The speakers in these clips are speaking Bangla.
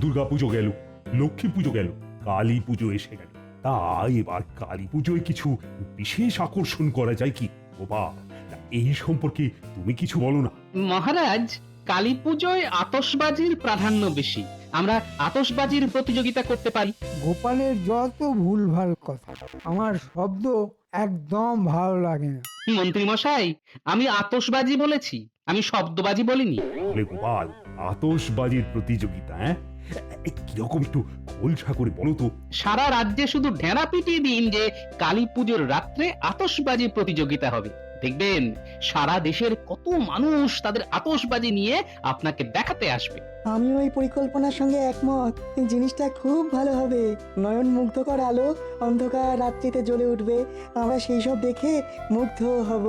দুর্গাপুজো গেল, লক্ষ্মী পুজো গেল, কালী পুজো এসে গেল। তা এবার কালী পুজোয় কিছু বিশেষ আকর্ষণ করা যায় কি গোপাল? তা এই সম্পর্কে তুমি কিছু বলো না। মহারাজ, কালী পুজোয় আতশবাজির প্রাধান্য বেশি। আমরা আতশবাজির প্রতিযোগিতা করতে পারি। গোপালের যত ভুলভাল কথা, আমার শব্দ একদম ভালো লাগে না। মন্ত্রী মশাই, আমি আতশবাজি বলেছি, আমি শব্দবাজি বলিনি। বলে গোপাল, আতশবাজির প্রতিযোগিতা? হ্যাঁ, কিরকম একটু খোলসা করে বলো তো। সারা রাজ্যে শুধু ঢেঁড়া পিটিয়ে দিন যে কালী পুজোর রাত্রে আতশবাজি প্রতিযোগিতা হবে। দেখবেন সারা দেশের কত মানুষ তাদের আতশবাজি নিয়ে আপনাকে দেখাতে আসবে। আমি ওই পরিকল্পনার সঙ্গে একমত। এই জিনিসটা খুব ভালো হবে। নয়ন মুগ্ধকর আলো অন্ধকার রাত্রিতে জ্বলে উঠবে, আমরা সেই সব দেখে মুগ্ধ হব।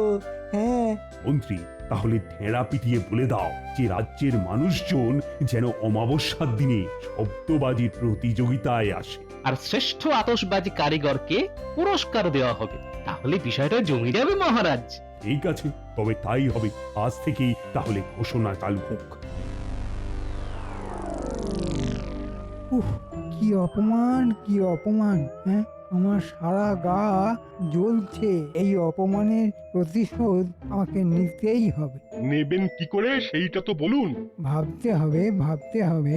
হ্যাঁ, মন্ত্রী, তাহলে ঢেঁড়া পিটিয়ে বলে দাও যে রাজ্যের মানুষজন যেন অমাবস্যার দিনে শব্দবাজির প্রতিযোগিতায় আসে। আর শ্রেষ্ঠ আতশবাজি কারিগরকে পুরস্কার দেওয়া হবে। তাহলে বিষয়টা জমে যাবে মহারাজ। ঠিক আছে, তবে তাই হবে। আজ থেকেই তাহলে ঘোষণা চালু হোক। উহ, কি অপমান, কি অপমান! হ্যাঁ, আমার সারা গা জ্বলছে। এই অপমানের প্রতিশোধ আমাকে নিতেই হবে। নেবেন কি করে সেইটা তো বলুন। ভাবতে হবে, ভাবতে হবে।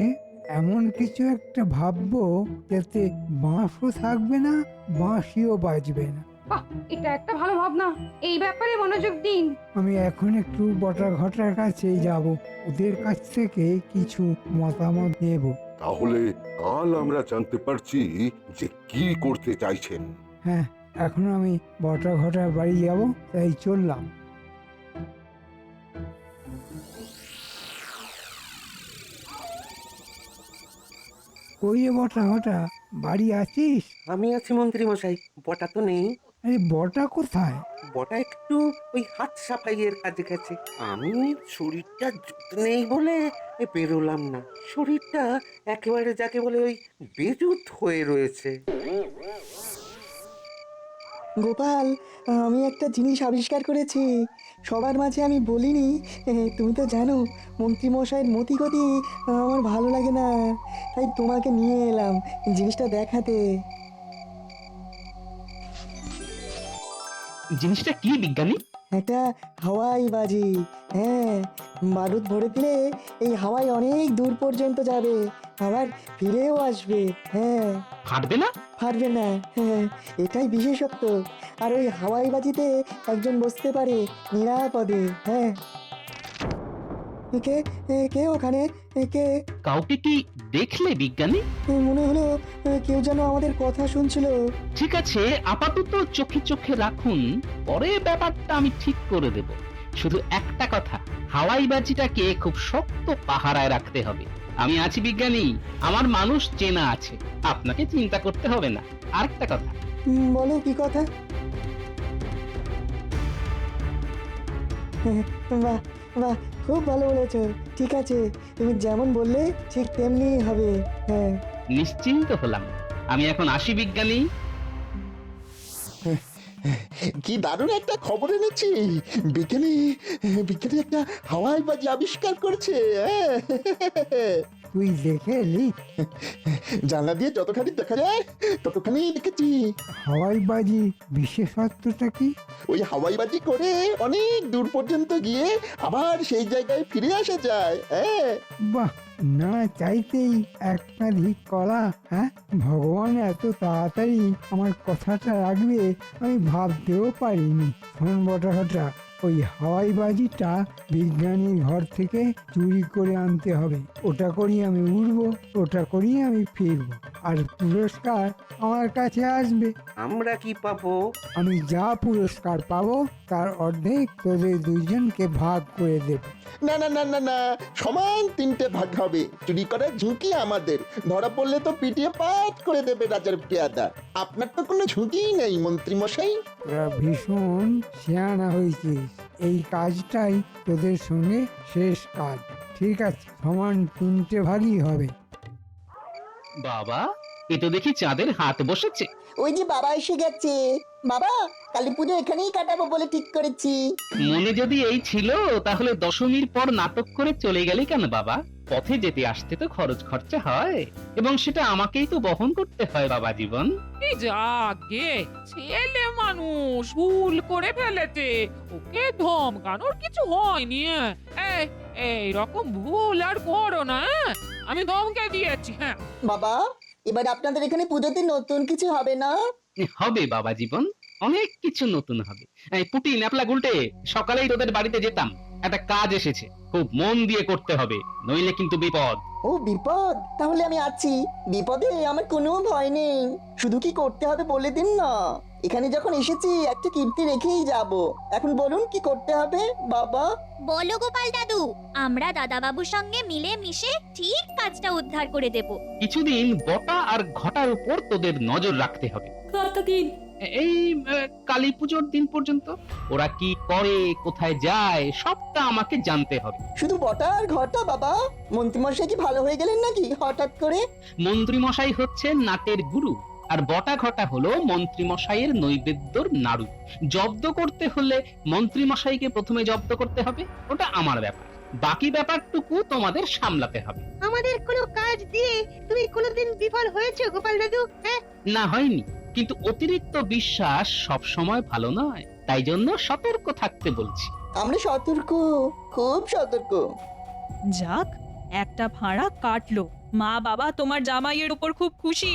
এমন কিছু একটা ভাববো যাতে বাঁশও থাকবে না, বাঁশিও বাজবে না। বাহ, এটা একটা ভালো ভাবনা। এই ব্যাপারে মনোযোগ দিন। আমি এখন একটু বটা ঘটার কাছে যাব, ওদের কাছ থেকে কিছু মতামত নেব। তাহলে কাল আমরা জানতে পারছি যে কি করতে চাইছেন। হ্যাঁ, এখন আমি বটা ঘটার বাড়ি যাব, তাই চললাম। কই রে বটা ঘটা, বাড়ি আছিস? আমি আছি মন্ত্রী মশাই, বটা তো নেই। আরে বটা কোথায়? বটা একটু ওই হাত সাফাইয়ের কাজে গেছে। আমি শরীরটা জুত নেই বলে বেরোলাম না। শরীরটা একেবারে যাকে বলে ওই বেজুত হয়ে রয়েছে। গোপাল, আমি একটা জিনিস আবিষ্কার করেছি। সবার মাঝে আমি বলিনি। তুমি তো জানো মন্ত্রীমশাইয়ের মতিগতি আমার ভালো লাগে না, তাই তোমাকে নিয়ে এলাম জিনিসটা দেখাতে। জিনিসটা কি বিজ্ঞানী? একটা হাওয়াই বাজি। হ্যাঁ, বারুদ ভরে দিলে এই হাওয়াই অনেক দূর পর্যন্ত যাবে, আবার ফিরেও আসবে। হ্যাঁ, ফাটবে না? পারবে না। হ্যাঁ, এটাই বিশেষত্ব। আর ওই হাওয়াই বাজিতে একজন বসতে পারে নিরাপদে। হ্যাঁ, কে কে ওখানে? কে? কাউকে কি দেখলে বিজ্ঞানী? মনে হলো কেউ যেন আমাদের কথা শুনছিল। ঠিক আছে, আপাতত চোখে চোখে রাখুন, পরে ব্যাপারটা আমি ঠিক করে দেব। শুধু একটা কথা, হাওয়াই বাজিটাকে খুব শক্ত পাহারায় রাখতে হবে। আমি আছি বিজ্ঞানী, আমার মানুষ চেনা আছে, আপনাকে চিন্তা করতে হবে না। আরেকটা কথা, বলো কি কথা? বাহ বাহ, খুব ভালো বলেছো। ঠিক আছে, তুমি যেমন বললে ঠিক তেমনি হবে। হ্যাঁ, নিশ্চিন্ত হলাম। আমি এখন আসি বিজ্ঞানী। কি দারুণ একটা খবর এনেছি। বিজ্ঞানী বিজ্ঞানী একটা হাওয়াই বাজি আবিষ্কার করেছে। তুই দেখে এলি? জানলা দিয়ে যতখানি দেখা যায় ততখানি দেখেছি। হাওয়াই বাজি বিশেষত্বটা কি? ওই হাওয়াই বাজি করে অনেক দূর পর্যন্ত গিয়ে আবার সেই জায়গায় ফিরে আসা যায়। বাহ, না চাইতেই একাধিক কলা। হ্যাঁ, ভগবান এত তাড়াতাড়ি আমার কথাটা রাখবে আমি ভাবতেও পারিনি। শোন বটা ঘটা, ওই হাওয়াই বাজিটা বিজ্ঞানীর ঘর থেকে চুরি করে আনতে হবে। ওটা করি আমি উড়বো, ওটা করি আমি ফিরবো, আর পুরস্কার আমার কাছে আসবে। আমরা কি পাবো? আমি যা পুরস্কার পাবো তার অর্ধেক তোদের দুইজনকে ভাগ করে দেব। না না না না না, সমান 3টে ভাগ হবে। চুরি করার ঝুঁকি আমাদের, ধরা পড়লে তো পিটিয়ে পাট করে দেবে রাজার পেয়াদা। আপনার তো কোনো ঝুঁকিই নেই মন্ত্রী মশাই। তোরা ভীষণ শিয়ানা হয়েছিস। এই কাজটাই তোদের সঙ্গে শেষ কাজ। ঠিক আছে, সমান 3টে ভাগই হবে। বাবা, এ তো দেখি চাঁদের হাত বসেছে। ওই যে বাবা এসে গেছে। বাবা, কালী পুজো এখানেই কাটাবো বলে ঠিক করেছি। মনে যদি এই ছিল তাহলে দশমীর পর নাটক করে চলে গেলি কেন বাবা? পথে যেতে আসতে তো খরচ খরচা হয়, এবং সেটা আমাকেই তো বহন করতে হয় বাবা জীবন। এই যাকে ছেলে মানুষ ভুল করে ফেলেছে, ওকে ধমকানোর কিছু হয়নি। এই রকম ভুল আর করো না। আমি ধমকে দিয়েছি। হ্যাঁ বাবা, এবার আপনাদের এখানে পুজোতে নতুন কিছু হবে না? হবে বাবা জীবন, অনেক কিছু নতুন হবে। এই পুটি ন্যাপলা গুলটে, সকালেই তোদের বাড়িতে যেতাম, একটা কাজ এসেছে, খুব মন দিয়ে করতে হবে, নইলে কিন্তু বিপদ। ও বিপদ? তাহলে আমি আছি। বিপদে আমার কোনো ভয় নেই। শুধু কি করতে হবে বলে দিন না। এখানে যখন এসেছি একটা কীর্তি রেখেই যাব। এখন বলুন কি করতে হবে বাবা? বলো গোপাল দাদু, আমরা দাদাবাবুর সঙ্গে মিলে মিশে ঠিক কাজটা উদ্ধার করে দেব। কিছুদিন বটা আর ঘটার উপর তোদের নজর রাখতে হবে। কতদিন? এই কালী পুজোর দিন পর্যন্ত। ওরা কি করে, কোথায় যায়, সবটা আমাকে জানতে হবে। শুধু বটা আর ঘটা বাবা? মন্ত্রীমশাই কি ভালো হয়ে গেলেন নাকি হঠাৎ করে? মন্ত্রী মশাই হচ্ছে নাটের গুরু, আর বটা ঘটা হলো মন্ত্রী মশাইয়ের নৈবেদ্যর নাড়ু। জব্দ করতে হলে মন্ত্রী মশাইকে প্রথমে জব্দ করতে হবে, ওটা আমার ব্যাপার। বাকি ব্যাপারটুকু তোমাদের সামলাতে হবে। আমাদের কোনো কাজ দিয়ে তুমি কোনোদিন বিফল হয়েছে গোপাল দাদু? হ্যাঁ, না হয়নি, কিন্তু অতিরিক্ত বিশ্বাস সব সময় ভালো নয়, তাই জন্য সতর্ক থাকতে বলছি। আমরা সতর্ক, খুব সতর্ক। যাক, একটা ভাড়া কাটলো। মা বাবা তোমার জামাইয়ের উপর খুব খুশি।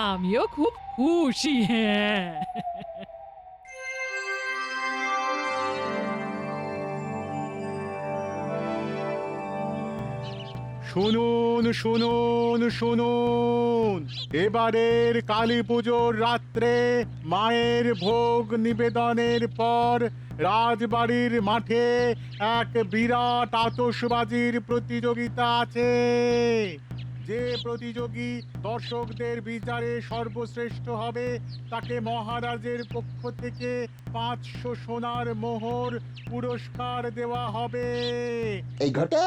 আমিও খুব খুশি। হ্যাঁ শুনুন শুনুন শুনুন, এবারের কালী পুজোর রাত্রে মায়ের ভোগ নিবেদনের পর রাজবাড়ির মাঠে এক বিরাট আতশবাজির প্রতিযোগিতা আছে। যে প্রতিযোগী দর্শকদের বিচারে সর্বশ্রেষ্ঠ হবে তাকে মহারাজের পক্ষ থেকে 500 সোনার মোহর পুরস্কার দেওয়া হবে। এই ঘটা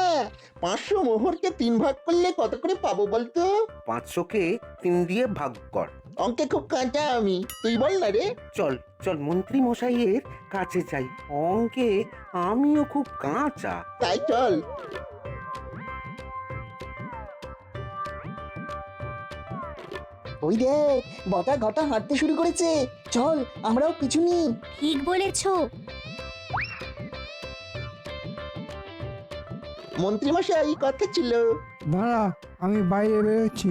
500 মোহরকে 3 ভাগ করলে কত করে পাবো বলতো? 500কে 3 দিয়ে ভাগ কর। অঙ্কে খুব কাঁচা আমি, তুই বল না রে। চল চল মন্ত্রী মশাইয়ের কাছে যাই, অঙ্কে আমিও খুব কাঁচা। তাই চল। ওই দেখ, বটা ঘটা হাঁটতে শুরু করেছে। চল আমরাও পিছু নিই। ঠিক বলেছো। মন্ত্রীমশাই কথা ছিল। দাঁড়া, আমি বাইরে বেরোচ্ছি।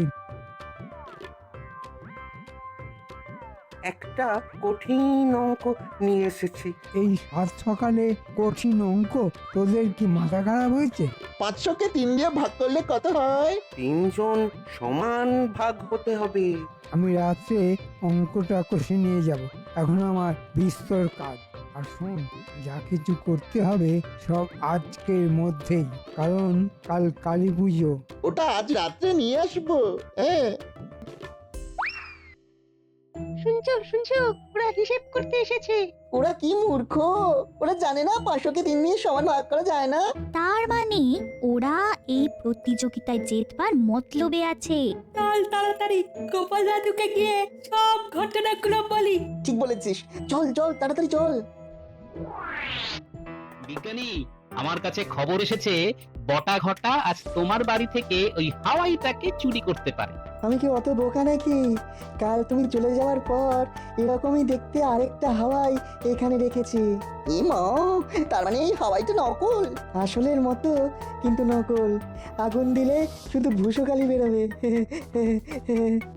একটা কঠিন অঙ্ক নিয়ে এসেছি। এই সাত সকালে কঠিন অঙ্ক? তোদের কি মাথা খারাপ হয়েছে? 500কে 3 দিয়ে ভাগ করলে কত হয়? 3 জন সমান ভাগ হতে হবে। আমি রাত্রে অঙ্কটা কষে নিয়ে যাব। এখন আমার বিস্তর কাজ। আর শোন, যা কিছু করতে হবে সব আজকের মধ্যেই, কারণ কাল কালী পুজো। ওটা আজ রাত্রে নিয়ে আসবো। হ্যাঁ, শুনছো শুনছো, ওরা হিসেব করতে এসেছে। ওরা কি মূর্খ! ওরা জানে না 500কে 3 দিয়ে সমান ভাগ করা যায় না। তার মানে ওরা এই প্রতিযোগিতায় জেতবার মতলবে আছে। কাল তাড়াতাড়ি গোপাল দাদুকে গিয়ে সব ঘটনাগুলো বলি। ঠিক বলেছিস, চল চল তাড়াতাড়ি চল। বিজ্ঞানী, আমার কাছে খবর এসেছে বটা ঘটা আজ তোমার বাড়ি থেকে ওই হাওয়াইটাকে চুরি করতে পারে। আমি কি অত বোকা নাকি? কাল তুমি চলে যাওয়ার পর এরকমই দেখতে আরেকটা হাওয়াই এখানে রেখেছি। এ মা, তার মানে এই হাওয়াইটা নকল। আসলের মতো কিন্তু নকল। আগুন দিলে শুধু ভূষো কালি বেরোবে,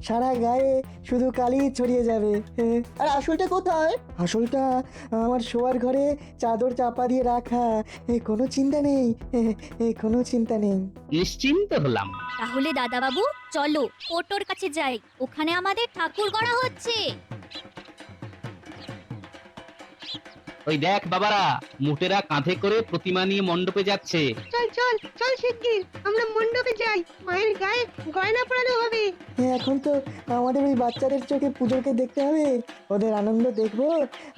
সারা গায়ে শুধু কালি ছড়িয়ে যাবে। আর আসলটা কোথায়? আসলটা আমার শোয়ার ঘরে চাদর চাপা দিয়ে রাখা। কোনো চিন্তা নেই, কোনো চিন্তা নেই। নিশ্চিন্ত হলাম। তাহলে দাদাবাবু চলো পোটোর কাছে যাই, ওখানে আমাদের ঠাকুর গড়া হচ্ছে। ওই দেখ বাবারা, মুটেরা কাঁধে করে প্রতিমা নিয়ে মণ্ডপে যাচ্ছে। চল চল চল শিগগির আমরা মণ্ডপে যাই, মায়ের গায়ে গয়না পরানো হবে। এখন তো আমাদের ওই বাচ্চাদের চোখে পুজোকে দেখতে হবে। ওদের আনন্দ দেখবো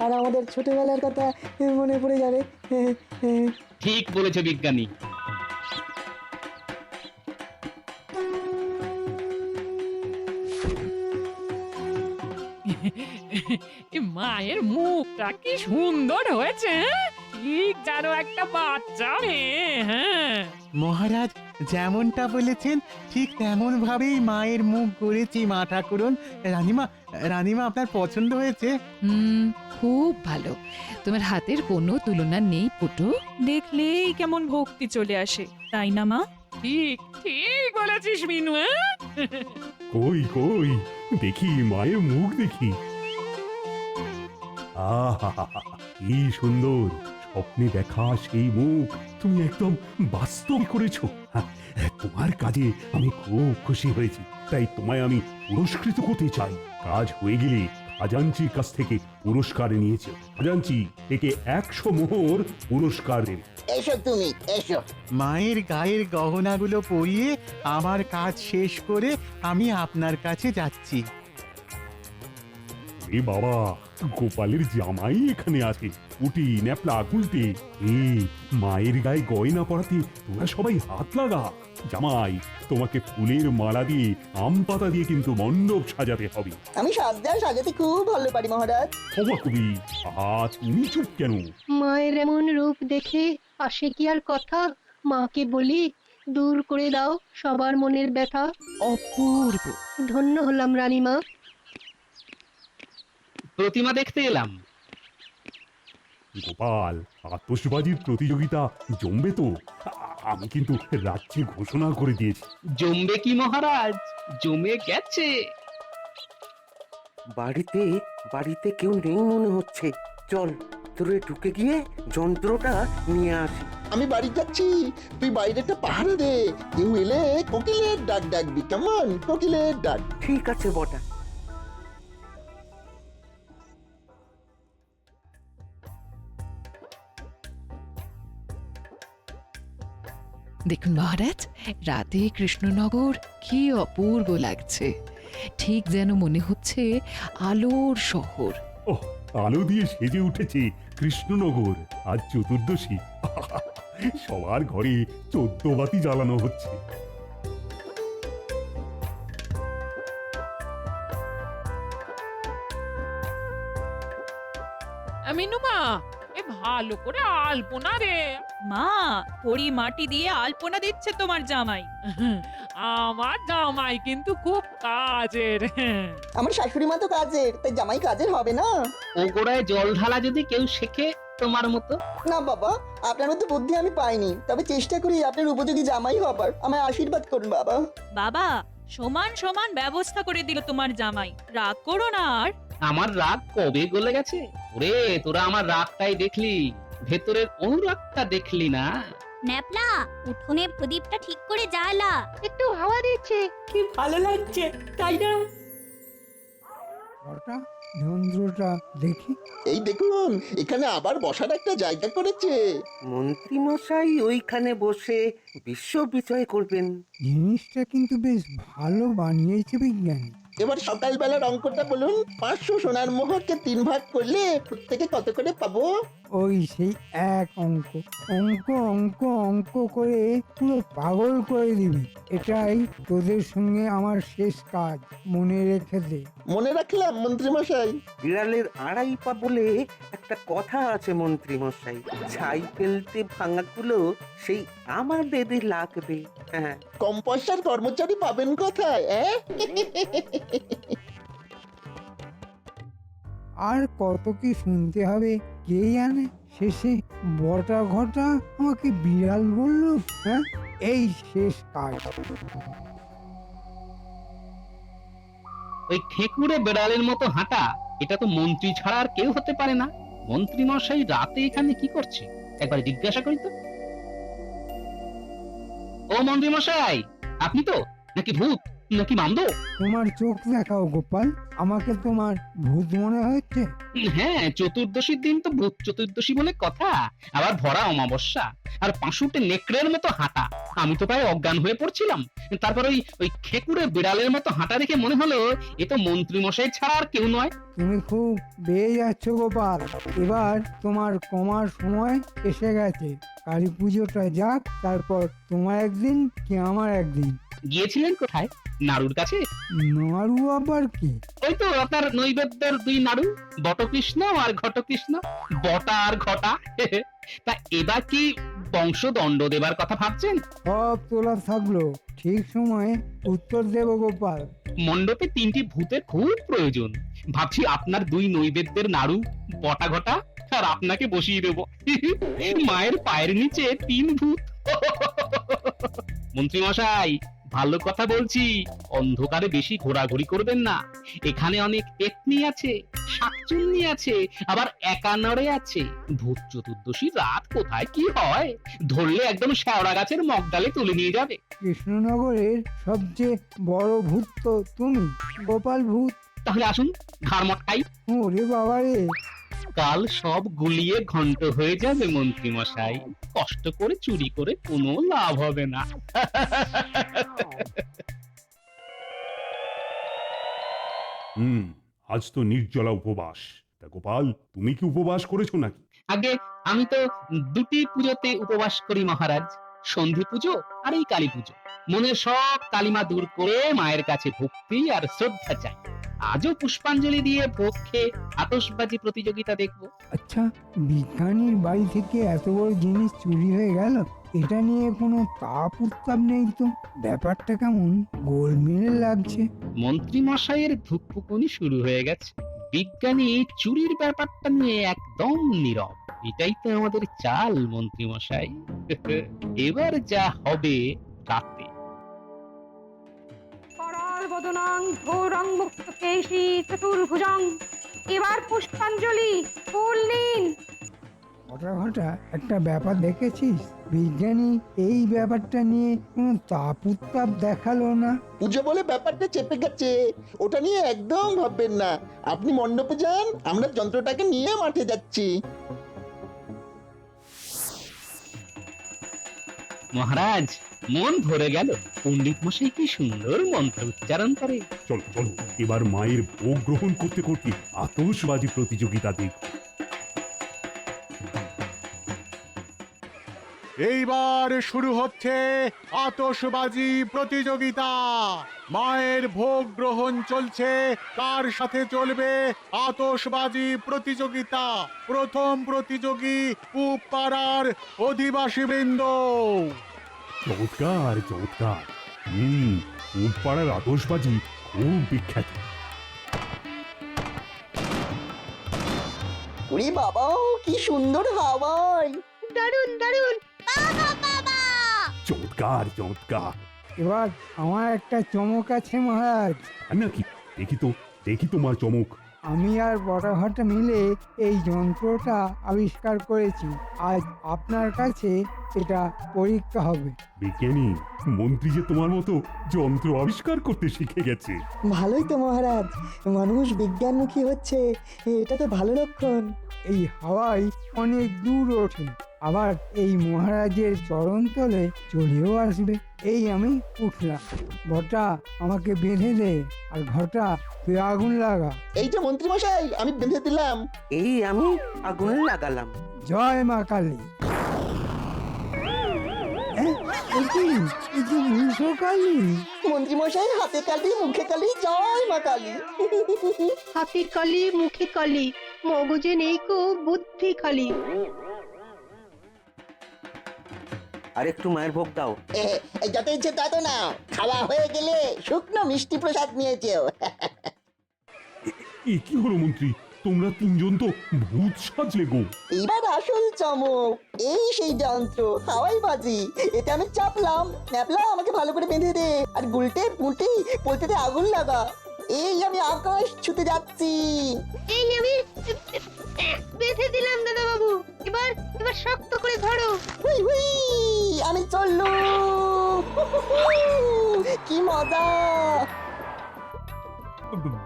আর আমাদের ছোটবেলার কথা মনে পড়ে যাবে। ঠিক বলেছে বিজ্ঞানী। এ মায়ের মুখটা কি সুন্দর হয়েছে, হ্যাঁ? ঠিক যেন একটা বাচ্চা মেয়ে। হ্যাঁ, মহারাজ যেমনটা বলেছেন ঠিক তেমন ভাবেই মায়ের মুখ করেছি মা ঠাকুরন। রানীমা আপনার পছন্দ হয়েছে? খুব ভালো। তোমার হাতের কোনো তুলনা নেই পুটু। দেখলেই কেমন ভক্তি চলে আসে, তাই না মা? ঠিক ঠিক বলেছিস মিনু। হ্যাঁ, কই কই দেখি মায়ের মুখ দেখি। আহা কি সুন্দর, স্বপ্নে দেখা সেই মুখ তুমি একদম বাস্তব করেছো। হ্যাঁ, তোমার কাজে আমি খুব খুশি হয়েছি, তাই তোমায় আমি পুরস্কৃত করতে চাই। কাজ হয়ে গেলে খাজাঞ্চির কাছ থেকে পুরস্কার নিয়েছে। খাজাঞ্চি একে 100 মোহর পুরস্কার দেবে। এসো তুমি, এসো। মায়ের গায়ের গহনাগুলো পরিয়ে আমার কাজ শেষ করে আমি আপনার কাছে যাচ্ছি। এ বাবা, গোপালের জামাই এখানে আছে। উটি ন্যাপলা গুলটে, মায়ের গায়ে গয়না পরাতে তোরা সবাই হাত লাগা। জামাই, তোমাকে ফুলের মালা দিয়ে আম পাতা দিয়ে কিন্তু মণ্ডপ সাজাতে হবে। আমি সাজতে আর সাজাতে খুব ভালো পারি মহারাজ। ক্ষমা কবি, তুমি চুপ কেন? মায়ের এমন রূপ দেখে আসে কি আর কথা? মাকে বলি দূর করে দাও সবার মনের ব্যথা। অপূর্ব। ধন্য হলাম রানীমা। প্রতিমা দেখতে এলাম। গোপাল, আতশবাজির প্রতিযোগিতা জমবে তো? আমি কিন্তু রাজ্যে ঘোষণা করে দিয়েছি। জমবে কি মহারাজ, জমে গেছে। বাড়িতে কেউ নেই মনে হচ্ছে। চল তোরে ঢুকে গিয়ে যন্ত্রটা নিয়ে আসি। আমি বাড়ি যাচ্ছি, তুই বাইরেটা পাহারা দে। কেউ এলে কোকিলের ডাক ডাকবি, কেমন? কোকিলের ডাক। ঠিক আছে বটা। দেখুন মহারাজ, রাতে কৃষ্ণনগর কি অপূর্ব লাগছে। ঠিক যেন মনে হচ্ছে আলোর শহর। ওহ, আলো দিয়ে সেজে উঠেছে কৃষ্ণনগর। আজ চতুর্দশী, সবার ঘরে 14 বাতি জ্বালানো হচ্ছে। মিনুমা, এ ভালো করে আলপনা রে। মা, পরি মাটি দিয়ে আলপনা দিচ্ছে তোমার জামাই। আমার জামাই কিন্তু খুব কাজের। আমার শাশুড়ি মা তো কাজের, তাই জামাই কাজের হবে না? ও গোড়ায় জল ঢালা যদি কেউ শেখে তোমার মতো। না বাবা, আপনার মতো বুদ্ধি আমি পাইনি, তবে চেষ্টা করি আপনার উপযোগী জামাই হবার। আমায় আশীর্বাদ করুন বাবা। বাবা, সমান সমান ব্যবস্থা করে দিল তোমার জামাই, রাগ করো না আর। আমার রাগ কবে গলে গেছে? ওরে, তোরা আমার রাগটাই দেখলি, ভেতরের অনুরাগটা দেখলি না। ন্যাপলা, উঠোনে প্রদীপটা ঠিক করে জ্বালা। একটু হাওয়া দিচ্ছে। কি ভালো লাগছে, তাই না? ওটা যন্ত্রটা দেখি। এই দেখুন, এখানে আবার বসার একটা জায়গা করেছে। মন্ত্রী মশাই ওইখানে বসে বিশ্ব বিজয় করবেন। জিনিসটা কিন্তু বেশ ভালো বানিয়েছে বিজ্ঞানী। এবার সকালবেলার অঙ্কটা বলুন। 500 সোনার মোহরকে 3 ভাগ করলে প্রত্যেকে কত করে পাবো? ওই সেই এক অঙ্ক অঙ্ক অঙ্ক অঙ্ক করে পুরো পাগল করে দিবি। এটাই তোদের সঙ্গে আমার শেষ কাজ, মনে রেখে দে। মনে রাখলাম মন্ত্রী মশাই। বিড়ালের 2.5 পা বলে একটা কথা আছে মন্ত্রী মশাই। ছাই ফেলতে ভাঙাগুলো সেই আমাদেরই লাগবে। হ্যাঁ, কম পয়সার কর্মচারী পাবেন কোথায়? আর কত কি শুনতে হবে কে জানে। শেষে বটা ঘটা আমাকে বিড়াল বলল। হ্যাঁ, এই শেষ কাজ। ওই খেকুড়ে বেড়ালের মতো হাঁটা, এটা তো মন্ত্রী ছাড়া আর কেউ হতে পারে না। মন্ত্রী মশাই রাতে এখানে কি করছে একবার জিজ্ঞাসা করি তো। ও মন্ত্রী মশাই, আপনি তো নাকি ভূত নাকি মামদ? তোমার চোখ দেখাও গোপাল, আমাকে তোমার ভূত মনে হচ্ছে? হ্যাঁ, চতুর্দশীর দিন তো ভূত চতুর্দশী বলে কথা, আবার ভরা অমাবস্যা, আর পাঁশুটে নেকড়ের মতো হাঁটা। আমি তো প্রায় অজ্ঞান হয়ে পড়ছিলাম। তারপর ওই খেকুড়ে বিড়ালের মতো হাঁটা দেখে মনে হলো এ তো মন্ত্রী মশাই ছাড়া আর কেউ নয়। তুমি খুব বেয়ে যাচ্ছ গোপাল, এবার তোমার কমার সময় এসে গেছে। কালী পুজোটা যাক, তারপর তোমার একদিন কি আমার একদিন। গিয়েছিলেন কোথায়? নাড়ুর কাছে? নাড়ু আবার কি? ওই তো আপনার নৈবেদ্যের দুই নাড়ু, বটকৃষ্ণ আর ঘটকৃষ্ণ। বটা আর ঘটা। তা এবার কি বংশদণ্ড দেবার কথা ভাবছেন? সব তোলা থাকলো, ঠিক সময়ে উত্তর দেব গোপাল। মণ্ডপে 3টি ভূতের খুব প্রয়োজন। ভাবছি আপনার দুই নৈবেদ্যের নাড়ু, বটা ঘটা আর আপনাকে বসিয়ে দেব। মায়ের পায়ের নিচে 3 ভূত। মন্ত্রী মশাই, ভালো কথা বলছি, অন্ধকারে বেশি ঘোরাঘুরি করবেন না। এখানে অনেক পেতনি আছে, শাকচুন্নি আছে, আবার একানরে আছে। ভূত চতুর্দশী রাত কোথায় কি হয়, ধরলে একদম শেওড়া গাছের মগডালে তুলে নিয়ে যাবে। কৃষ্ণনগরের সবচেয়ে বড় ভূত তো তুমি, গোপাল ভূত। তাহলে আসুন, ঘাড় মটকাই। ওরে বাবা রে! কাল সব গুলিয়ে ঘন্ট হয়ে যাবে মন্ত্রী মশাই। কষ্ট করে চুরি করে কোনো লাভ হবে না। আজ তো নির্জলা উপবাস। তা গোপাল, তুমি কি উপবাস করেছো নাকি? আগে আমি তো 2টি পুজোতে উপবাস করি মহারাজ, সন্ধি পুজো আর এই কালী পুজো। মনের সব কালিমা দূর করে মায়ের কাছে ভক্তি আর শ্রদ্ধা চাই। আজও পুষ্পাঞ্জলি দিয়ে ভোগ খেয়ে আতশবাজি প্রতিযোগিতা দেখবো। আচ্ছা, বিজ্ঞানীর বাড়ি থেকে এত বড় জিনিস চুরি হয়ে গেল, এটা নিয়ে কোনো তাপ উত্তাপ নেই তো? ব্যাপারটা কেমন গোলমেলে লাগছে। মন্ত্রী মশাইয়ের ধুকপুকুনি শুরু হয়ে গেছে। বিজ্ঞানী চুরির ব্যাপারটা নিয়ে একদম নীরব। এটাই তো আমাদের চাল মন্ত্রী মশাই। এবার যা হবে রাতে। করল বদনাং ঘোরং মুক্ত কেশী চতুর্ভুজং। এবার পুষ্পাঞ্জলি, ফুল নিন। ঘটা একটা ব্যাপার দেখেছিস? বিজ্ঞানী এই ব্যাপারটা নিয়ে কোনো তাপ উত্তাপ দেখালো না। পুজো বলে ব্যাপারটা চেপে গেছে, ওটা নিয়ে একদম ভাববেন না। আপনি মণ্ডপে যান, আমরা যন্ত্রটাকে নিয়ে মাঠে যাচ্ছি। মহারাজ, মন ভরে গেল। পণ্ডিত মশাই কি সুন্দর মন্ত্র উচ্চারণ করে। চলো চলো, এবার মায়ের ভোগ গ্রহণ করতে করতে আতশবাজি প্রতিযোগিতা দেখব। এইবার শুরু হচ্ছে আতশবাজি প্রতিযোগিতা। মায়ের ভোগ গ্রহণ চলছে, তার সাথে চলবে আতশবাজি প্রতিযোগিতা। প্রথম প্রতিযোগী পূব পাড়ার অধিবাসী বৃন্দ। চমৎকার চমৎকার। পাড়ার আতশবাজি খুব বিখ্যাত। ওরে বাবা, কি সুন্দর হাওয়ায়! দারুণ দারুণ। চমৎকার চমৎকার। এবার আমার একটা চমক আছে মহারাজ। নাকি? দেখি তোমার চমক। আমি আর বড়ঘটা মিলে এই যন্ত্রটা আবিষ্কার করেছি। আজ আপনার কাছে এটা পরীক্ষা হবে। বিজ্ঞানী, মন্ত্রী যে তোমার মতো যন্ত্র আবিষ্কার করতে শিখে গেছে। ভালোই তো মহারাজ, মানুষ বিজ্ঞানমুখী হচ্ছে, এটা তো ভালো লক্ষণ। এই হাওয়ায় অনেক দূর ওঠে, আবার এই মহারাজের চরণতলে চলেও আসবে। এই আমি উঠলাম। বটা, আমাকে বেঁধে দে, আর ঘটা তুই আগুন লাগা। এই যে মন্ত্রী মশাই, আমি বেঁধে দিলাম। এই আমি আগুন লাগালাম। জয় মা কালী। কালী, মন্ত্রী মশাই, হাতে কালি, মুখে কালি, জয় মা কালী। হাতে কালি, মুখে কালি, মগজে নেই কো বুদ্ধি খালি। আর একটু মায়ের ভোগ দাও। যত ইচ্ছে তত না, খাওয়া হয়ে গেলে শুকনো মিষ্টি প্রসাদ নিয়েছেও। এ কি হলো মন্ত্রী, তোমরা 3জন তো ভূত সাজলে গো। এইবার আসল চমক, এই সেই যন্ত্র হাওয়াই বাজি। এতে আমি চাপলাম, ন্যাপলা আমাকে ভালো করে বেঁধে দে, আর গুলটে পুঁটি পোলতেতে আগুন লাগা। এই আমি আকাশ ছুতে যাচ্ছি। এই আমি বেঁধে দিলাম দাদা বাবু। এবার এবার শক্ত করে ধরো। হুই হুই, আমি চললুম। কি মজা!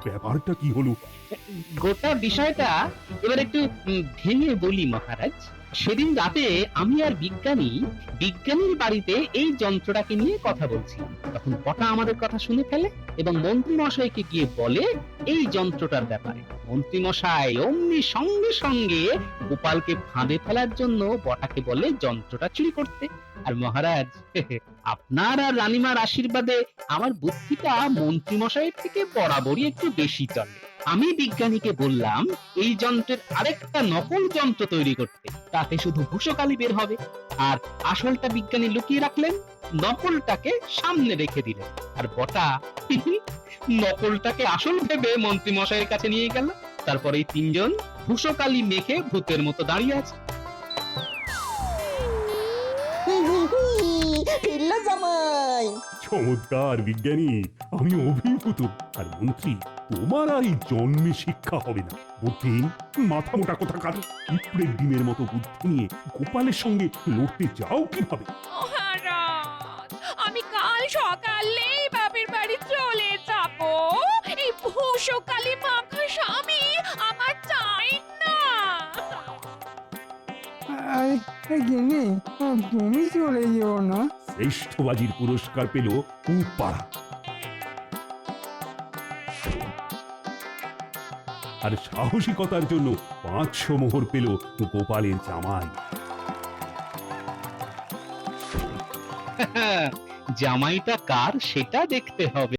ব্যাপারটা কি হলো? গোটা বিষয়টা এবার একটু ভেঙে বলি মহারাজ। সেদিন রাতে আমি আর বিজ্ঞানীর বাড়িতে এই যন্ত্রটাকে নিয়ে কথা বলছিলাম। তখন বটা আমাদের কথা শুনে ফেলে এবং মন্ত্রী মশাইকে গিয়ে বলে এই যন্ত্রটার ব্যাপারে। মন্ত্রী মশাই অমনি সঙ্গে সঙ্গে গোপালকে ফাঁদে ফেলার জন্য বটাকে বলে যন্ত্রটা চুরি করতে। আর মহারাজ, আপনার আর রানীমার আশীর্বাদে আমার বুদ্ধিটা মন্ত্রী মশাইয়ের থেকে বরাবরই একটু বেশি চলে। আমি বিজ্ঞানীকে বললাম এই যন্ত্রের আরেকটা নকল যন্ত্র তৈরি করতে, তাতে শুধু ভূষকালি বের হবে। আর আসলটা বিজ্ঞানী লুকিয়ে রাখলেন, নকলটাকে সামনে রেখে দিলেন। আর বটা নকলটাকে আসল ভেবে মন্ত্রী মশাইয়ের কাছে নিয়ে গেল। তারপরে এই তিনজন ভূষকালি মেখে ভূতের মতো দাঁড়িয়ে আছে। ফিরলো জামাই। চমৎকার বিজ্ঞানী, আমি অভিভূত। আর মন্ত্রী, তোমার আর এই জন্মে শিক্ষা হবে না। বুদ্ধি মাথা মোটা কথা কাজ, পিঁপড়ের ডিমের মতো বুদ্ধি নিয়ে গোপালের সঙ্গে লড়তে যাও কিভাবে? মহারাজ, আমি কাল সকালেই বাপের বাড়ি চলে যাব। এই ভূষকালি মাখা স্বামী আমার চাই না। আরে গেনে, তুমি চলে যেও না। শ্রেষ্ঠবাজির পুরস্কার পেল পাড়া। আর সাহসিকতার জন্য 500 মোহর পেল গোপালের জামাই। জামাইটা কার সেটা দেখতে হবে।